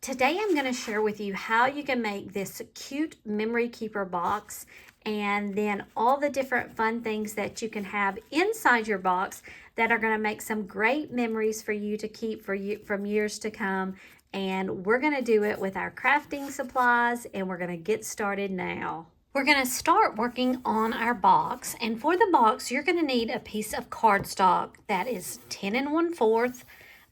Today I'm going to share with you how you can make this cute memory keeper box and then all the different fun things that you can have inside your box that are going to make some great memories for you to keep from years to come. And we're going to do it with our crafting supplies, and we're going to get started now. We're going to start working on our box, and for the box you're going to need a piece of cardstock that is 10 1/4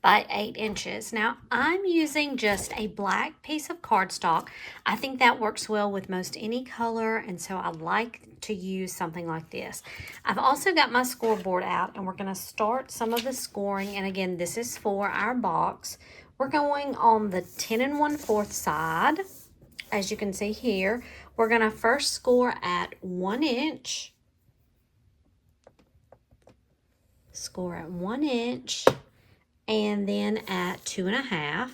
by 8 inches. Now I'm using just a black piece of cardstock. I think that works well with most any color, and so I like to use something like this. I've also got my scoreboard out, and we're going to start some of the scoring. And again, this is for our box. We're going on the 10 1/4 side. As you can see here, we're going to first score at 1 inch. Score at 1 inch. And then at 2 1/2.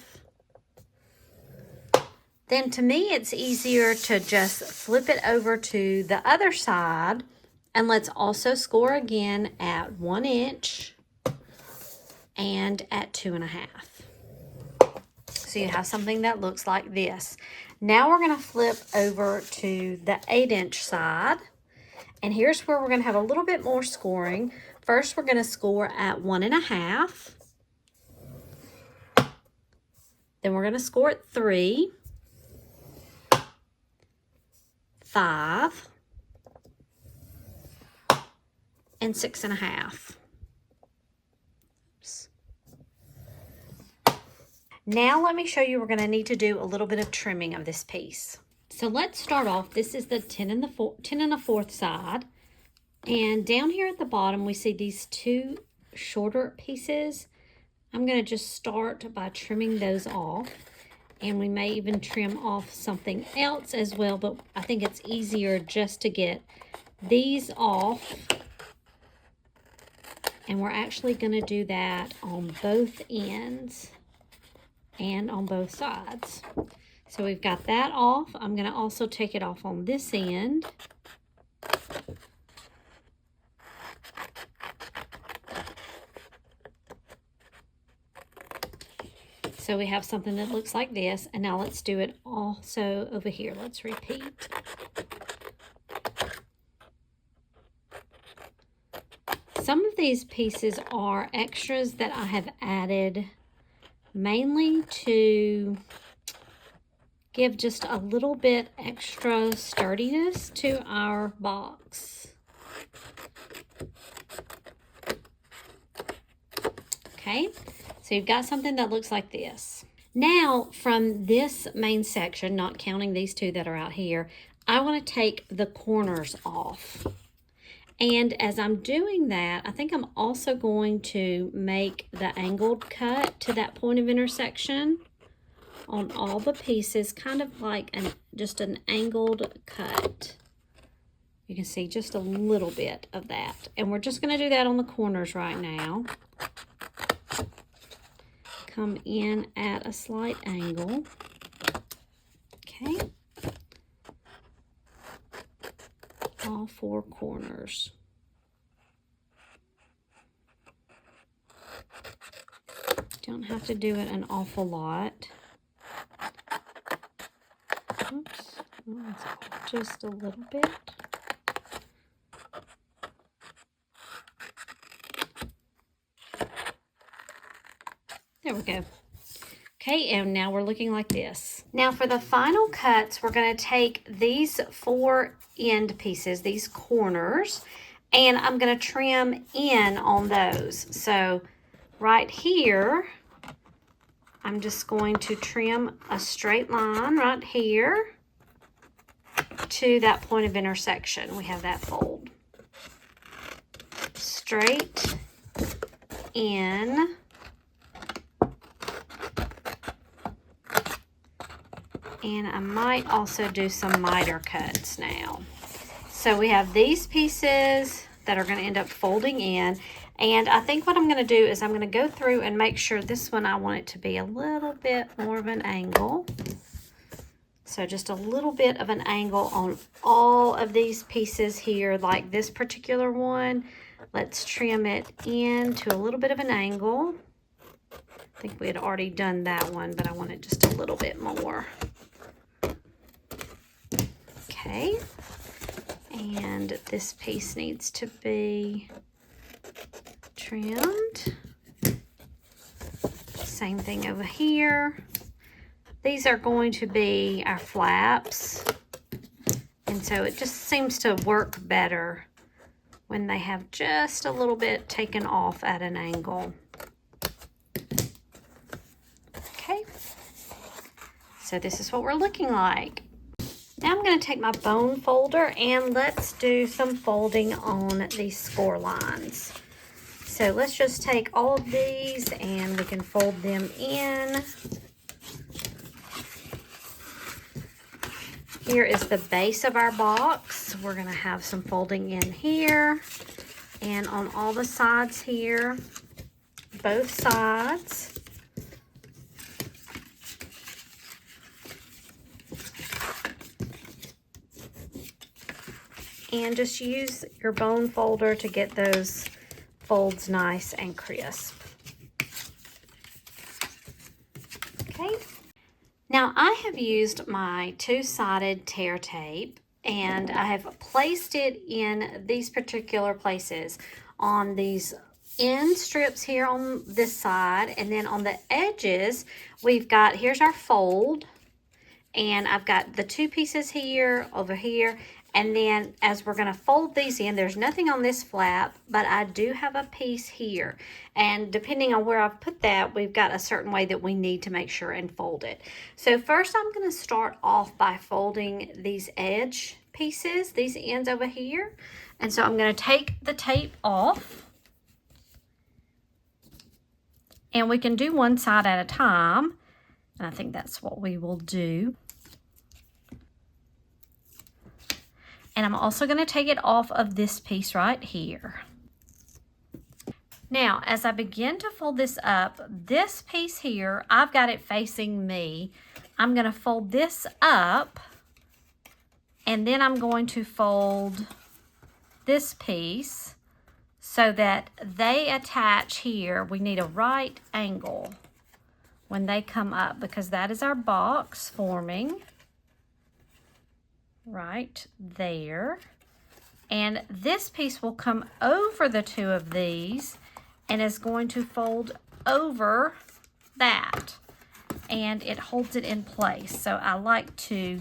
Then to me it's easier to just flip it over to the other side, and let's also score again at 1 inch and at 2 1/2. So you have something that looks like this. Now we're going to flip over to the 8 inch side, and here's where we're going to have a little bit more scoring. First we're going to score at 1 1/2. Then we're going to score at 3, 5, and 6 1/2. Oops. Now let me show you, we're going to need to do a little bit of trimming of this piece. So let's start off. This is the 10 1/4 side. And down here at the bottom we see these two shorter pieces. I'm going to just start by trimming those off, and we may even trim off something else as well, but I think it's easier just to get these off, and we're actually going to do that on both ends and on both sides. So we've got that off. I'm going to also take it off on this end. So we have something that looks like this, and now let's do it also over here. Let's repeat. Some of these pieces are extras that I have added mainly to give just a little bit extra sturdiness to our box. Okay. So you've got something that looks like this. Now from this main section, not counting these two that are out here, I want to take the corners off. And as I'm doing that, I think I'm also going to make the angled cut to that point of intersection on all the pieces, kind of like just an angled cut. You can see just a little bit of that. And we're just going to do that on the corners right now. Come in at a slight angle. Okay. All four corners. Don't have to do it an awful lot. Oops. Just a little bit. There we go. Okay, and now we're looking like this. Now for the final cuts, we're going to take these 4 end pieces, these corners, and I'm going to trim in on those. So right here, I'm just going to trim a straight line right here to that point of intersection. We have that fold. Straight in. And I might also do some miter cuts now. So we have these pieces that are going to end up folding in. And I think what I'm going to do is I'm going to go through and make sure this one I want it to be a little bit more of an angle. So just a little bit of an angle on all of these pieces here, like this particular one. Let's trim it in to a little bit of an angle. I think we had already done that one, but I wanted just a little bit more. Okay, and this piece needs to be trimmed. Same thing over here. These are going to be our flaps, and so it just seems to work better when they have just a little bit taken off at an angle. Okay, so this is what we're looking like. Now I'm going to take my bone folder and let's do some folding on these score lines. So let's just take all of these and we can fold them in. Here is the base of our box. We're going to have some folding in here and on all the sides here, both sides. And just use your bone folder to get those folds nice and crisp. Okay. Now I have used my two-sided tear tape and I have placed it in these particular places on these end strips here on this side, and then on the edges we've got, here's our fold, and I've got the two pieces here, over here, and then as we're going to fold these in, there's nothing on this flap, but I do have a piece here. And depending on where I've put that, we've got a certain way that we need to make sure and fold it. So first I'm going to start off by folding these edge pieces, these ends over here. And so I'm going to take the tape off. And we can do one side at a time. And I think that's what we will do. And I'm also going to take it off of this piece right here. Now, as I begin to fold this up, this piece here, I've got it facing me. I'm going to fold this up, and then I'm going to fold this piece so that they attach here. We need a right angle when they come up because that is our box forming. Right there, and this piece will come over the two of these and is going to fold over that, and it holds it in place. So I like to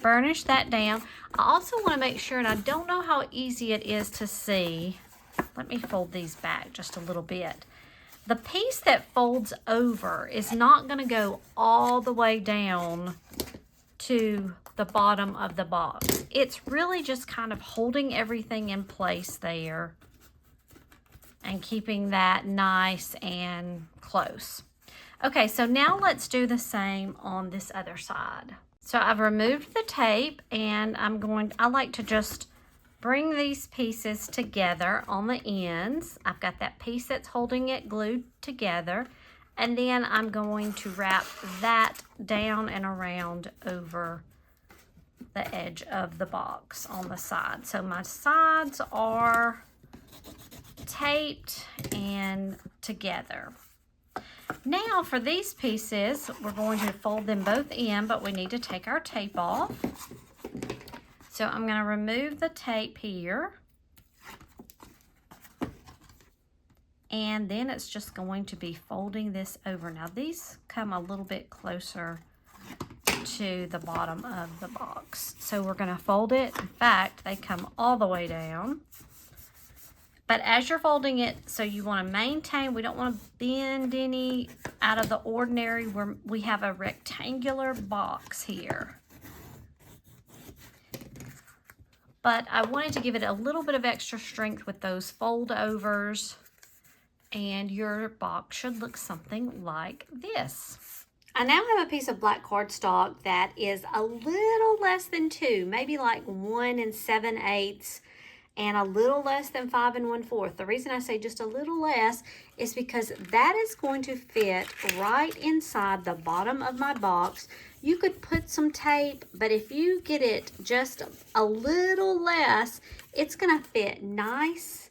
burnish that down. I also want to make sure, and I don't know how easy it is to see, let me fold these back just a little bit. The piece that folds over is not going to go all the way down to the bottom of the box. It's really just kind of holding everything in place there and keeping that nice and close. Okay, so now let's do the same on this other side. So I've removed the tape, and I like to just bring these pieces together on the ends. I've got that piece that's holding it glued together. And then I'm going to wrap that down and around over the edge of the box on the side. So my sides are taped and together. Now for these pieces, we're going to fold them both in, but we need to take our tape off. So I'm going to remove the tape here. And then it's just going to be folding this over. Now these come a little bit closer to the bottom of the box. So we're going to fold it. In fact, they come all the way down. But as you're folding it, so you want to maintain, we don't want to bend any out of the ordinary. We have a rectangular box here. But I wanted to give it a little bit of extra strength with those fold overs. And your box should look something like this. I now have a piece of black cardstock that is a little less than 2, maybe like 1 7/8, and a little less than 5 1/4. The reason I say just a little less is because that is going to fit right inside the bottom of my box. You could put some tape, but if you get it just a little less, it's going to fit nice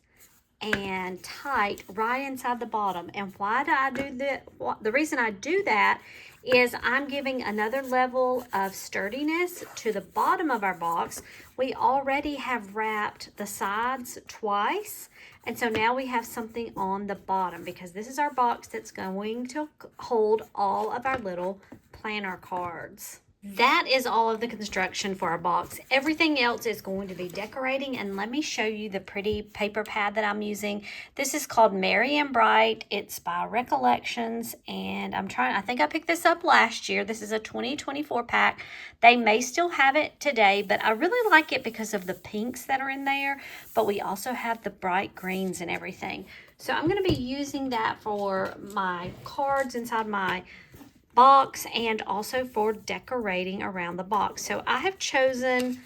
and tight right inside the bottom. And why do I do that? The reason I do that is I'm giving another level of sturdiness to the bottom of our box. We already have wrapped the sides twice, and so now we have something on the bottom because this is our box that's going to hold all of our little planner cards. That is all of the construction for our box. Everything else is going to be decorating, and let me show you the pretty paper pad that I'm using. This is called Merry and Bright. It's by Recollections, and I think I picked this up last year. This is a 2024 pack. They may still have it today, but I really like it because of the pinks that are in there, but we also have the bright greens and everything. So I'm going to be using that for my cards inside my box and also for decorating around the box. So I have chosen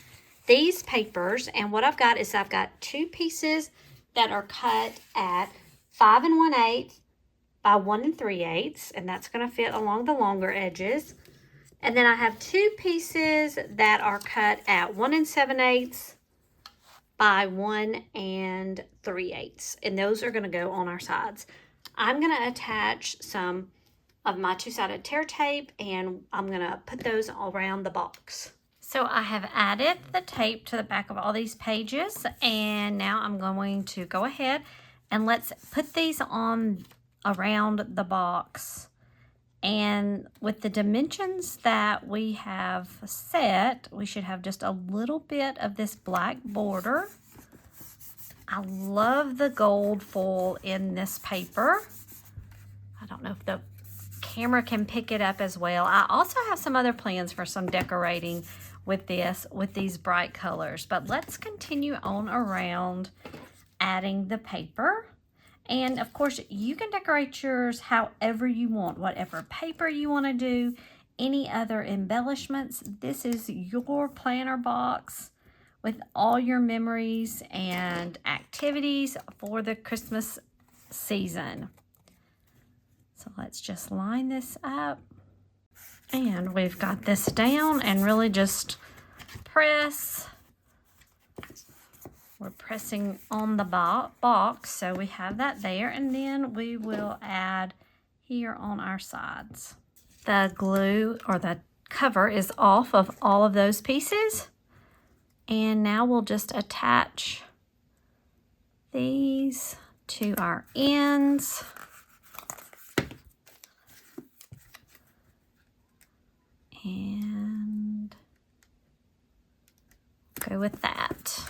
these papers, and what I've got is I've got 2 pieces that are cut at 5 1/8 by 1 3/8, and that's going to fit along the longer edges. And then I have 2 pieces that are cut at 1 7/8 by 1 3/8, and those are going to go on our sides. I'm going to attach some of my 2-sided tear tape, and I'm gonna put those around the box. So I have added the tape to the back of all these pages, and now I'm going to go ahead and let's put these on around the box. And with the dimensions that we have set, we should have just a little bit of this black border. I love the gold foil in this paper. I don't know if the camera can pick it up as well. I also have some other plans for some decorating with these bright colors, but let's continue on around adding the paper. And of course, you can decorate yours however you want, whatever paper you want to do, any other embellishments. This is your planner box with all your memories and activities for the Christmas season. So let's just line this up, and we've got this down and really just press. We're pressing on the box, so we have that there, and then we will add here on our sides. The glue or the cover is off of all of those pieces, and now we'll just attach these to our ends. And go with that.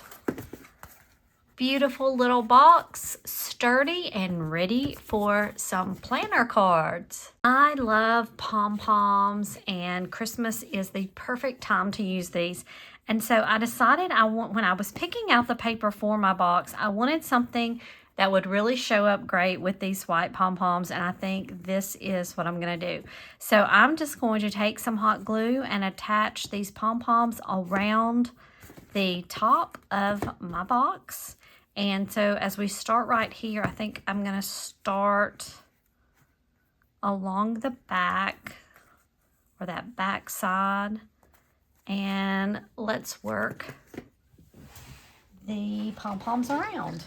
Beautiful little box, sturdy and ready for some planner cards. I love pom-poms, and Christmas is the perfect time to use these. And so I decided when I was picking out the paper for my box, I wanted something that would really show up great with these white pom-poms, and I think this is what I'm going to do. So I'm just going to take some hot glue and attach these pom-poms around the top of my box. And so as we start right here, I think I'm going to start along the back, or that back side, and let's work the pom-poms around.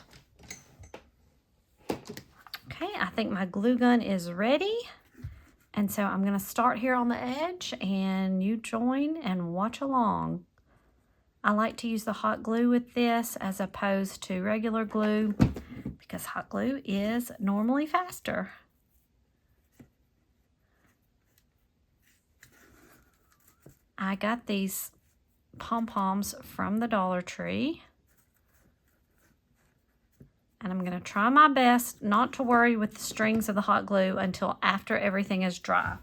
Okay, I think my glue gun is ready. And so I'm going to start here on the edge, and you join and watch along. I like to use the hot glue with this as opposed to regular glue because hot glue is normally faster. I got these pom-poms from the Dollar Tree. And I'm going to try my best not to worry with the strings of the hot glue until after everything is dry.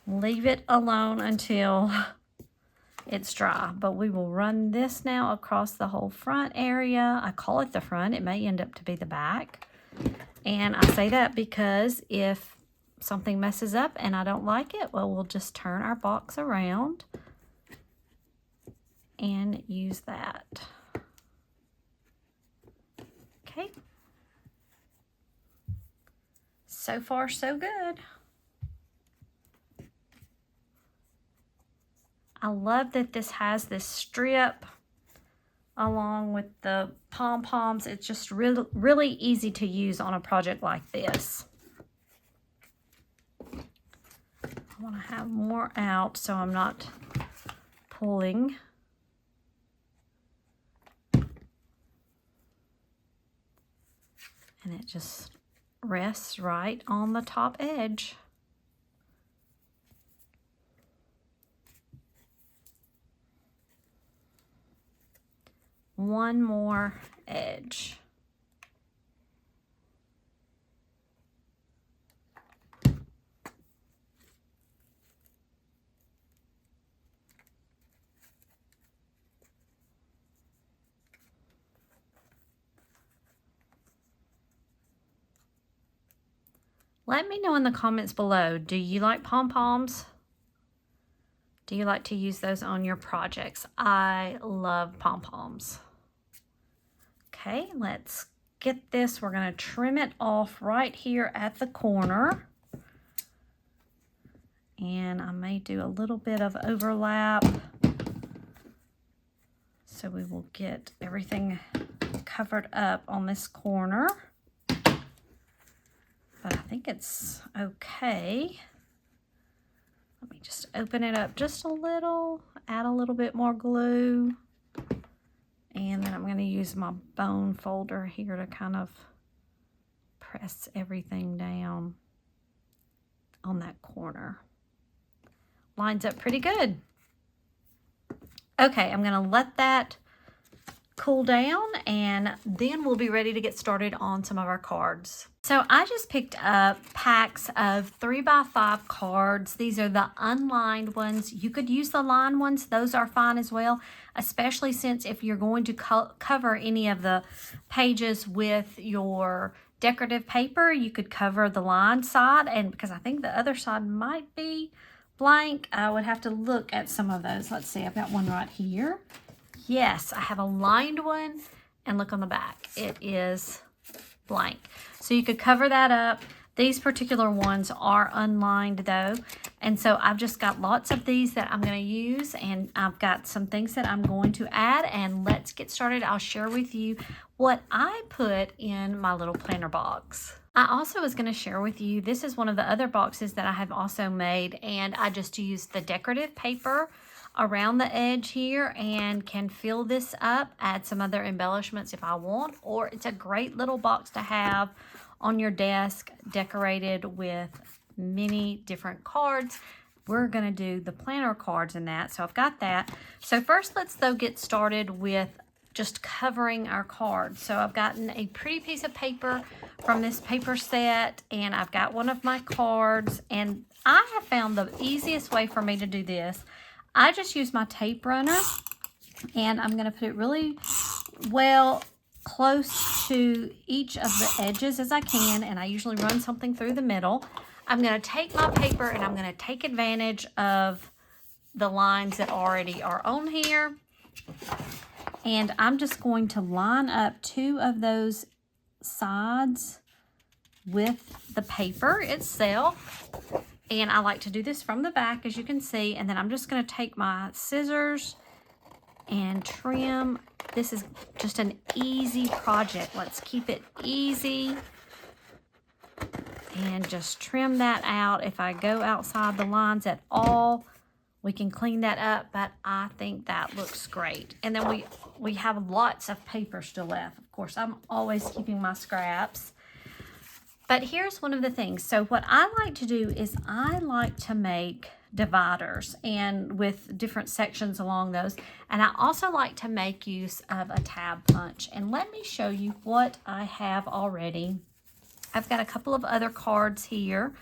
Leave it alone until it's dry. But we will run this now across the whole front area. I call it the front. It may end up to be the back. And I say that because if something messes up and I don't like it, well, we'll just turn our box around and use that. Okay. So far, so good. I love that this has this strip along with the pom-poms. It's just really easy to use on a project like this. I want to have more out so I'm not pulling. And it just rests right on the top edge. One more edge. Let me know in the comments below, do you like pom-poms? Do you like to use those on your projects? I love pom-poms. Okay, let's get this. We're going to trim it off right here at the corner. And I may do a little bit of overlap, so we will get everything covered up on this corner. But I think it's okay. Let me just open it up just a little, add a little bit more glue. And then I'm going to use my bone folder here to kind of press everything down on that corner. Lines up pretty good. Okay, I'm going to let that cool down and then we'll be ready to get started on some of our cards. So I just picked up packs of 3x5 cards. These are the unlined ones. You could use the lined ones. Those are fine as well, especially since if you're going to cover any of the pages with your decorative paper, you could cover the lined side, and because I think the other side might be blank, I would have to look at some of those. Let's see, I've got one right here. Yes, I have a lined one, and look on the back. It is blank. So you could cover that up. These particular ones are unlined though. And so I've just got lots of these that I'm going to use, and I've got some things that I'm going to add, and let's get started. I'll share with you what I put in my little planner box. I also was going to share with you, this is one of the other boxes that I have also made, and I just used the decorative paper around the edge here and can fill this up, add some other embellishments if I want, or it's a great little box to have on your desk decorated with many different cards. We're going to do the planner cards in that, so I've got that. So first let's though get started with just covering our cards. So I've gotten a pretty piece of paper from this paper set, and I've got one of my cards, and I have found the easiest way for me to do this. I just use my tape runner, and I'm going to put it really well close to each of the edges as I can, and I usually run something through the middle. I'm going to take my paper and I'm going to take advantage of the lines that already are on here, and I'm just going to line up two of those sides with the paper itself. And I like to do this from the back, as you can see. And then I'm just going to take my scissors and trim. This is just an easy project. Let's keep it easy. And just trim that out. If I go outside the lines at all, we can clean that up. But I think that looks great. And then we have lots of paper still left. Of course, I'm always keeping my scraps. But here's one of the things. So what I like to do is I like to make dividers and with different sections along those. And I also like to make use of a tab punch. And let me show you what I have already. I've got a couple of other cards here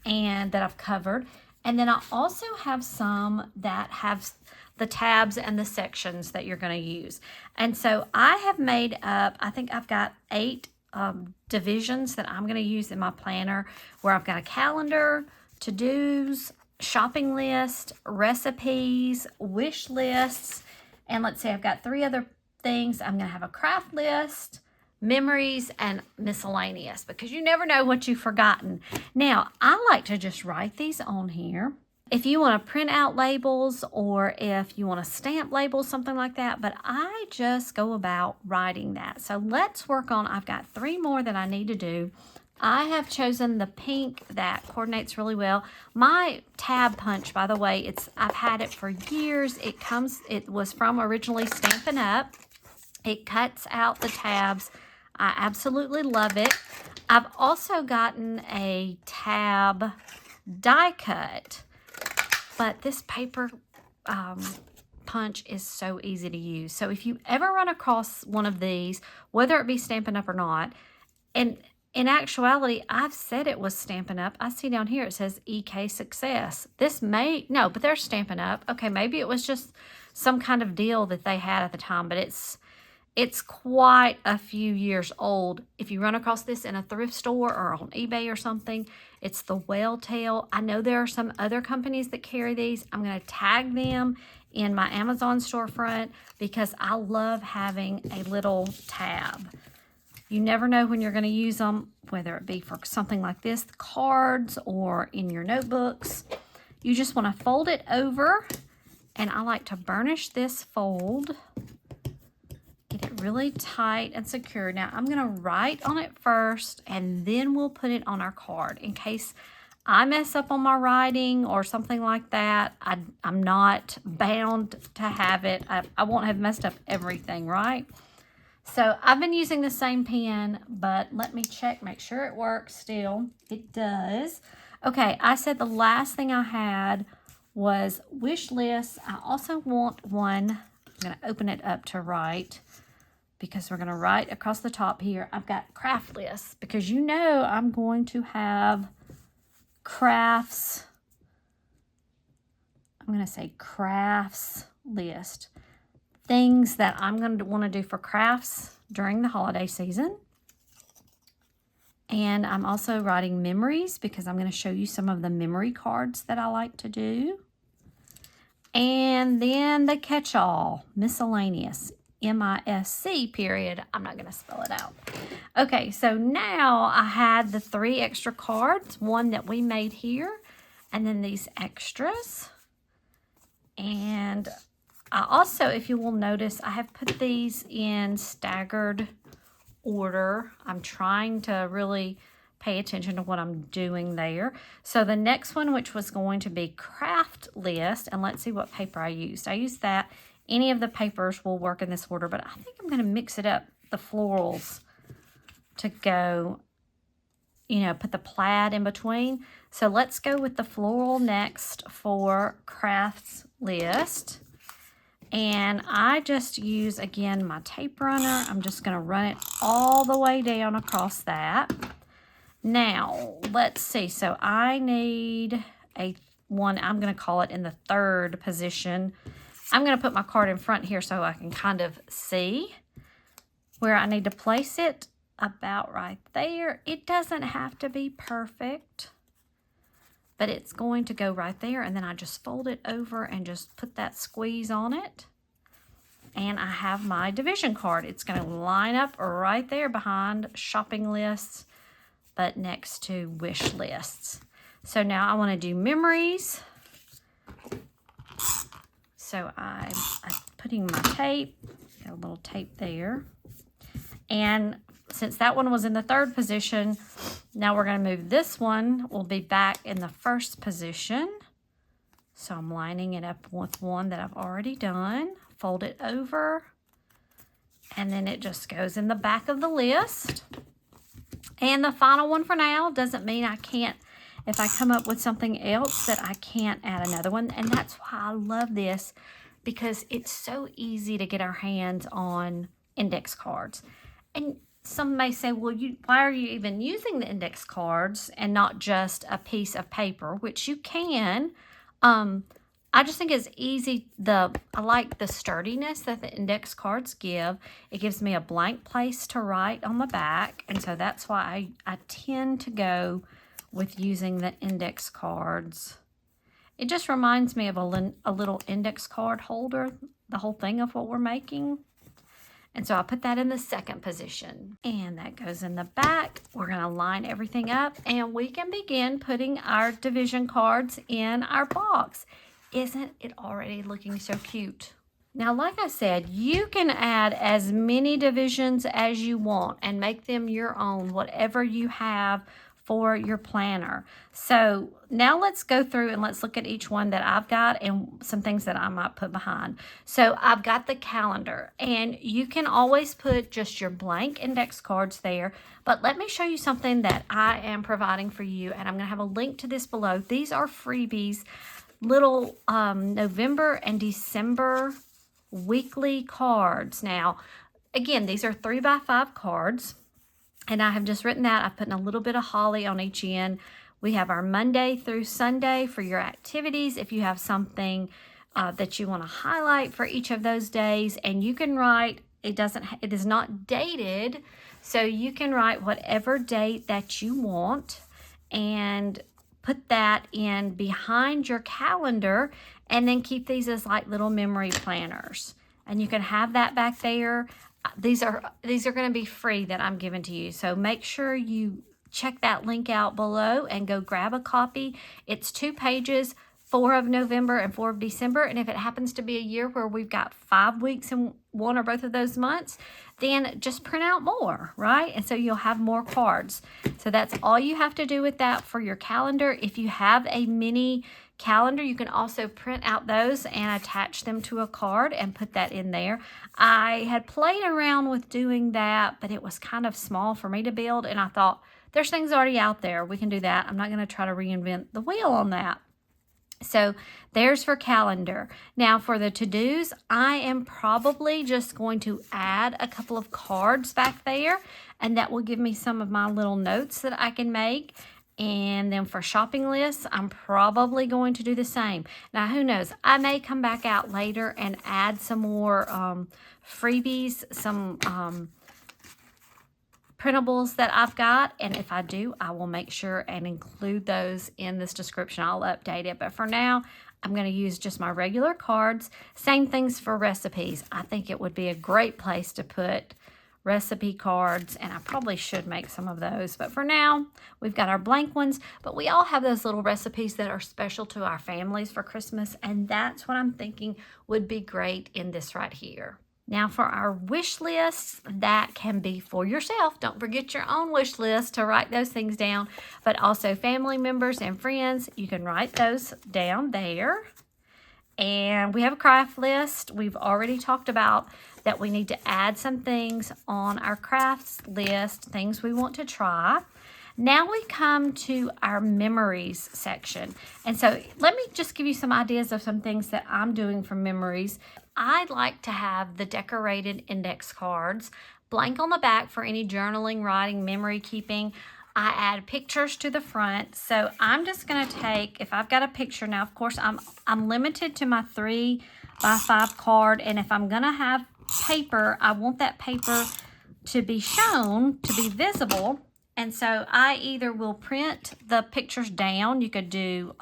and that I've covered. And then I also have some that have the tabs and the sections that you're going to use. And so I have made up, I think I've got 8 divisions that I'm going to use in my planner, where I've got a calendar, to-dos, shopping list, recipes, wish lists, and let's say I've got 3 other things. I'm going to have a craft list, memories, and miscellaneous, because you never know what you've forgotten. Now, I like to just write these on here. if you want to print out labels or if you want to stamp labels, something like that, but I just go about writing that. So let's work on, I've got 3 more that I need to do. I have chosen the pink that coordinates really well. My tab punch, by the way, I've had it for years. It was from originally Stampin' Up. It cuts out the tabs. I absolutely love it. I've also gotten a tab die cut, but this paper punch is so easy to use. So if you ever run across one of these, whether it be Stampin' Up or not, and in actuality, I've said it was Stampin' Up. I see down here it says EK Success. No, but they're Stampin' Up. Okay, maybe it was just some kind of deal that they had at the time, but it's quite a few years old. If you run across this in a thrift store or on eBay or something, it's the Whale Tail. I know there are some other companies that carry these. I'm going to tag them in my Amazon storefront because I love having a little tab. You never know when you're going to use them, whether it be for something like this, the cards, or in your notebooks. You just want to fold it over, and I like to burnish this fold. Get it really tight and secure. Now, I'm going to write on it first, and then we'll put it on our card. In case I mess up on my writing or something like that, I'm not bound to have it. I won't have messed up everything, right? So I've been using the same pen, but let me check, make sure it works still. It does. Okay, I said the last thing I had was wish lists. I also want one. I'm going to open it up to write because we're going to write across the top here. I've got craft lists because you know I'm going to have crafts. I'm going to say crafts list. Things that I'm going to want to do for crafts during the holiday season. And I'm also writing memories because I'm going to show you some of the memory cards that I like to do. And then the catch-all, miscellaneous, M-I-S-C period. I'm not going to spell it out. Okay, so now I had the 3 extra cards, one that we made here, and then these extras. And I also, if you will notice, I have put these in staggered order. I'm trying to really pay attention to what I'm doing there. So the next one, which was going to be craft list, and let's see what paper I used. I used that. Any of the papers will work in this order, but I think I'm going to mix it up, the florals, to go, you know, put the plaid in between. So let's go with the floral next for crafts list. And I just use, again, my tape runner. I'm just going to run it all the way down across that. Now, let's see. So I need one, I'm going to call it in the 3rd position. I'm going to put my card in front here so I can kind of see where I need to place it. About right there. It doesn't have to be perfect, but it's going to go right there, and then I just fold it over and just put that squeeze on it. And I have my division card. It's going to line up right there behind shopping lists, but next to wish lists. So now I want to do memories. So I'm putting my tape, got a little tape there. And since that one was in the 3rd position, now we're going to move this one. We'll be back in the 1st position. So I'm lining it up with one that I've already done. Fold it over. And then it just goes in the back of the list. And the final one for now doesn't mean I can't, if I come up with something else, that I can't add another one. And that's why I love this, because it's so easy to get our hands on index cards. And some may say, well, why are you even using the index cards and not just a piece of paper, which you can. I just think it's easy. I like the sturdiness that the index cards give. It gives me a blank place to write on the back. And so that's why I tend to go with using the index cards. It just reminds me of a little index card holder, the whole thing of what we're making. And so I put that in the second position. And that goes in the back. We're going to line everything up and we can begin putting our division cards in our box. Isn't it already looking so cute? Now, like I said, you can add as many divisions as you want and make them your own, whatever you have for your planner. So now let's go through and let's look at each one that I've got and some things that I might put behind. So I've got the calendar, and you can always put just your blank index cards there, but let me show you something that I am providing for you, and I'm going to have a link to this below. These are freebies, little November and December weekly cards. Now, again, these are 3x5 cards. And I have just written that. I've put in a little bit of holly on each end. We have our Monday through Sunday for your activities. If you have something that you want to highlight for each of those days, and you can write, it is not dated, so you can write whatever date that you want and put that in behind your calendar, and then keep these as like little memory planners. And you can have that back there. These are going to be free that I'm giving to you. So make sure you check that link out below and go grab a copy. It's 2 pages, 4 of November and 4 of December. And if it happens to be a year where we've got 5 weeks in one or both of those months, then just print out more, right? And so you'll have more cards. So that's all you have to do with that for your calendar. If you have a mini calendar, you can also print out those and attach them to a card and put that in there. I had played around with doing that, but it was kind of small for me to build, and I thought, there's things already out there. We can do that. I'm not going to try to reinvent the wheel on that. So there's for calendar. Now for the to-dos, I am probably just going to add a couple of cards back there, and that will give me some of my little notes that I can make. And then for shopping lists, I'm probably going to do the same. Now, who knows? I may come back out later and add some more freebies, some printables that I've got. And if I do, I will make sure and include those in this description. I'll update it. But for now, I'm going to use just my regular cards. Same things for recipes. I think it would be a great place to put recipe cards, and I probably should make some of those, but for now we've got our blank ones. But we all have those little recipes that are special to our families for Christmas, and that's what I'm thinking would be great in this right here. Now for our wish lists, that can be for yourself. Don't forget your own wish list to write those things down, but also family members and friends, you can write those down there. And we have a craft list. We've already talked about that we need to add some things on our crafts list, things we want to try. Now we come to our memories section. And so let me just give you some ideas of some things that I'm doing for memories. I like to have the decorated index cards, blank on the back for any journaling, writing, memory keeping. I add pictures to the front. So I'm just going to take, if I've got a picture now, of course, I'm limited to my 3x5 card. And if I'm going to have paper, I want that paper to be shown, to be visible. And so I either will print the pictures down. You could do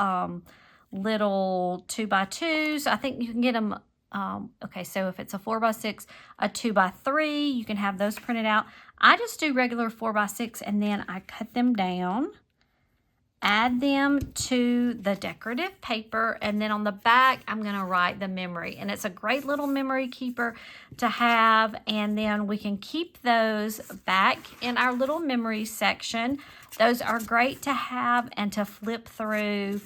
little 2x2s. I think you can get them. Okay, so if it's a 4x6, a 2x3, you can have those printed out. I just do regular 4x6, and then I cut them down, add them to the decorative paper, and then on the back, I'm going to write the memory. And it's a great little memory keeper to have, and then we can keep those back in our little memory section. Those are great to have and to flip through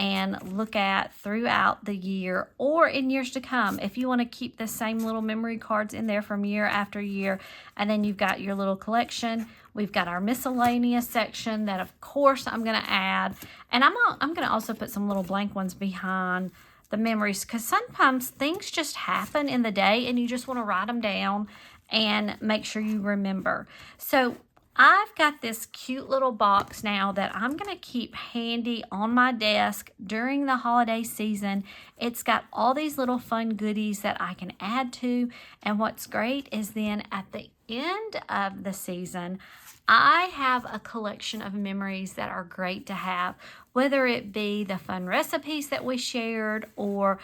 and look at throughout the year or in years to come. If you want to keep the same little memory cards in there from year after year, and then you've got your little collection. We've got our miscellaneous section that of course I'm going to add, and I'm going to also put some little blank ones behind the memories, because sometimes things just happen in the day and you just want to write them down and make sure you remember. So I've got this cute little box now that I'm going to keep handy on my desk during the holiday season. It's got all these little fun goodies that I can add to. And what's great is then at the end of the season, I have a collection of memories that are great to have, whether it be the fun recipes that we shared or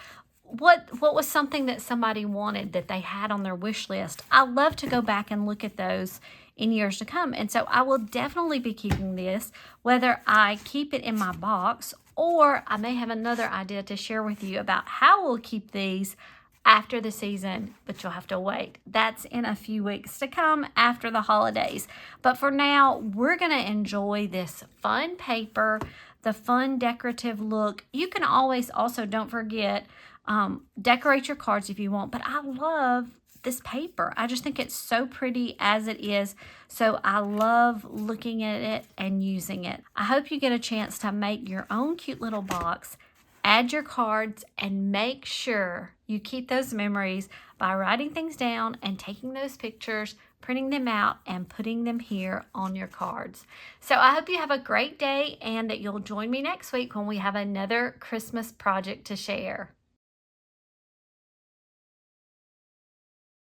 what was something that somebody wanted that they had on their wish list. I love to go back and look at those in years to come. And so I will definitely be keeping this, whether I keep it in my box or I may have another idea to share with you about how we'll keep these after the season, but you'll have to wait. That's in a few weeks to come after the holidays. But for now, we're gonna enjoy this fun paper, the fun decorative look. You can always also, don't forget, decorate your cards if you want, but I love this paper. I just think it's so pretty as it is. So I love looking at it and using it. I hope you get a chance to make your own cute little box, add your cards, and make sure you keep those memories by writing things down and taking those pictures, printing them out, and putting them here on your cards. So I hope you have a great day and that you'll join me next week when we have another Christmas project to share.